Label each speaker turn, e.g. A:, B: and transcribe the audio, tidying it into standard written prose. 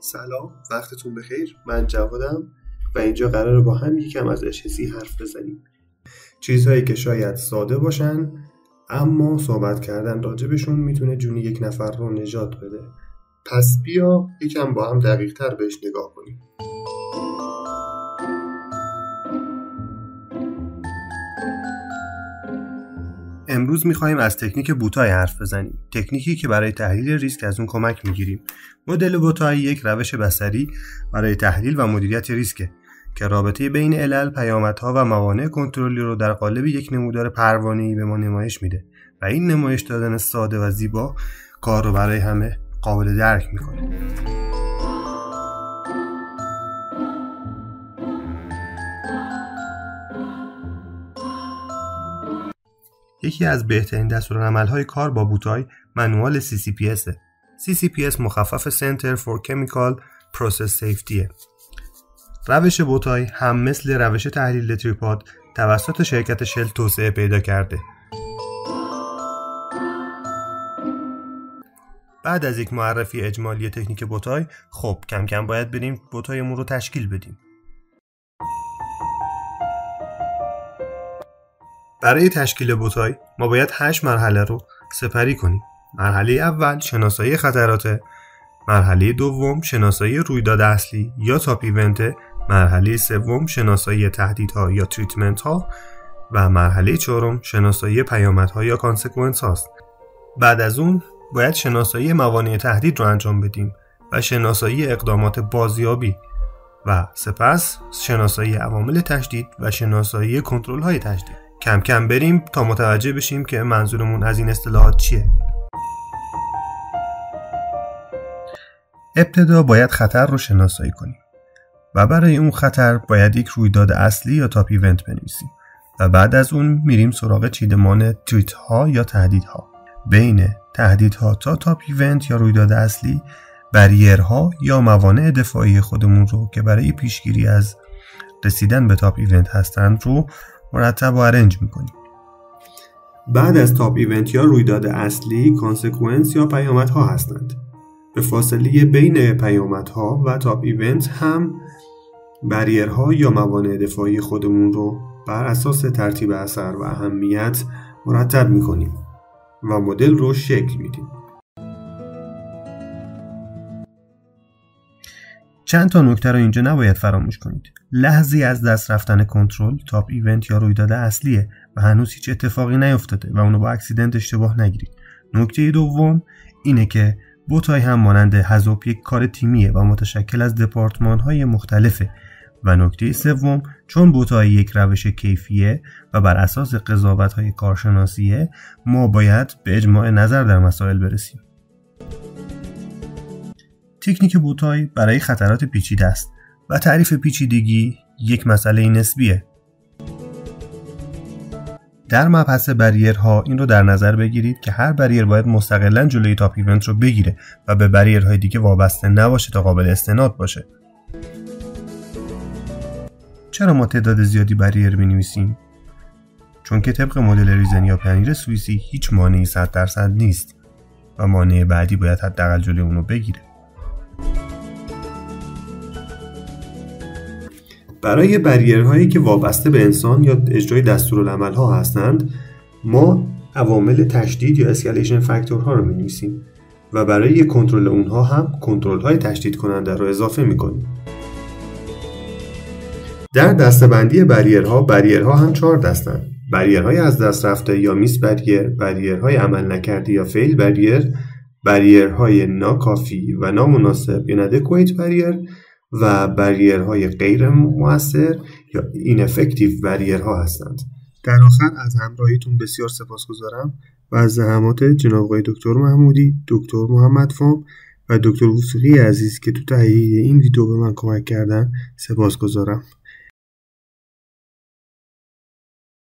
A: سلام، وقتتون بخیر. من جوادم و اینجا قراره با هم یکم از HSE حرف بزنیم. چیزهایی که شاید ساده باشن اما صحبت کردن راجبشون میتونه جون یک نفر رو نجات بده. پس بیا یکم با هم دقیق تر بهش نگاه کنیم. امروز میخوایم از تکنیک بوتای حرف بزنیم. تکنیکی که برای تحلیل ریسک از اون کمک میگیریم. مدل بوتای یک روش بصری برای تحلیل و مدیریت ریسکه که رابطه بین علل، پیامدها و موانع کنترلی رو در قالب یک نمودار پروانه‌ای به ما نمایش میده و این نمایش دادن ساده و زیبا کار رو برای همه قابل درک میکنه. یکی از بهترین دستورالعمل‌های کار با بوتای منوال CCPS. CCPS مخفف Center for Chemical Process Safety. روش بوتای هم مثل روش تحلیل تریپاد توسط شرکت شل توسعه پیدا کرده. بعد از یک معرفی اجمالی تکنیک بوتای، خب کم کم باید بریم بوتایمون رو تشکیل بدیم. برای تشکیل بوتای ما باید 8 مرحله رو سپری کنیم. مرحله اول شناسایی خطرات، مرحله دوم شناسایی رویداد اصلی یا تاپ ایونت، مرحله سوم شناسایی تهدیدها یا تریتمنت ها و مرحله چهارم شناسایی پیامدها یا کانسکونس هاست. بعد از اون باید شناسایی موانع تهدید رو انجام بدیم و شناسایی اقدامات بازیابی و سپس شناسایی عوامل تشدید و شناسایی کنترل های تشدید. کم کم بریم تا متوجه بشیم که منظورمون از این اصطلاحات چیه. ابتدا باید خطر رو شناسایی کنیم و برای اون خطر باید یک رویداد اصلی یا تاپ ایونت بنویسیم و بعد از اون میریم سراغ چیدمان تریت ها یا تهدیدها. بین تهدیدها تا تاپ ایونت یا رویداد اصلی بریرها یا موانع دفاعی خودمون رو که برای پیشگیری از رسیدن به تاپ ایونت هستند رو مرتب و ارنج میکنیم. بعد از تاپ ایونت یا رویداد اصلی کانسکونس یا پیامدها هستند. به فاصله بین پیامدها و تاپ ایونت هم بریرها یا موانع دفاعی خودمون رو بر اساس ترتیب اثر و اهمیت مرتب میکنیم و مدل رو شکل میدیم. چند تا نکته رو اینجا نباید فراموش کنید. لحظی از دست رفتن کنترل تاپ ایونت یا رویداد اصلیه و هنوز هیچ اتفاقی نیفتاده و اونو با اکسیدنت اشتباه نگیرید. نکته دوم اینه که بوتای هم مانند حذف یک کار تیمیه و متشکل از دپارتمان‌های مختلفه و نکته سوم چون بوتای یک روش کیفیه و بر اساس قضاوت‌های کارشناسیه ما باید به اجماع نظر در مسائل برسیم. تکنیک بوتای برای خطرات پیچیده است و تعریف پیچیدگی یک مسئله نسبیه. در مبحث بریرها این رو در نظر بگیرید که هر بریر باید مستقلاً جلوی تاپ ایونت رو بگیره و به بریرهای دیگه وابسته نباشه تا قابل استناد باشه. چرا ما تعداد زیادی بریر می‌نویسیم؟ چون که طبق مدل ریزن یا پنیر سوئیسی هیچ مانعی 100% نیست و مانع بعدی باید حداقل جلوی اون رو بگیره. برای بریرهایی که وابسته به انسان یا اجرای دستورالعمل‌ها هستند ما عوامل تشدید یا اسکالیشن فاکتورها رو می‌نویسیم و برای کنترل اونها هم کنترل‌های تشدید کننده رو اضافه می‌کنیم. در دسته‌بندی بریرها هم 4 دستن: بریرهای از دست رفته یا میس بریر، بریرهای عمل نکرده یا فیل بریر، بریرهای ناکافی و نامناسب یا inadequate بریر و بریرهای غیر مؤثر یا ineffective بریرها هستند. در آخر از همراهیتون بسیار سپاسگزارم و از زحمات جناب آقای دکتر محمودی، دکتر محمد فام و دکتر وثیقی عزیز که تو تهیه این ویدیو به من کمک کردن سپاسگزارم.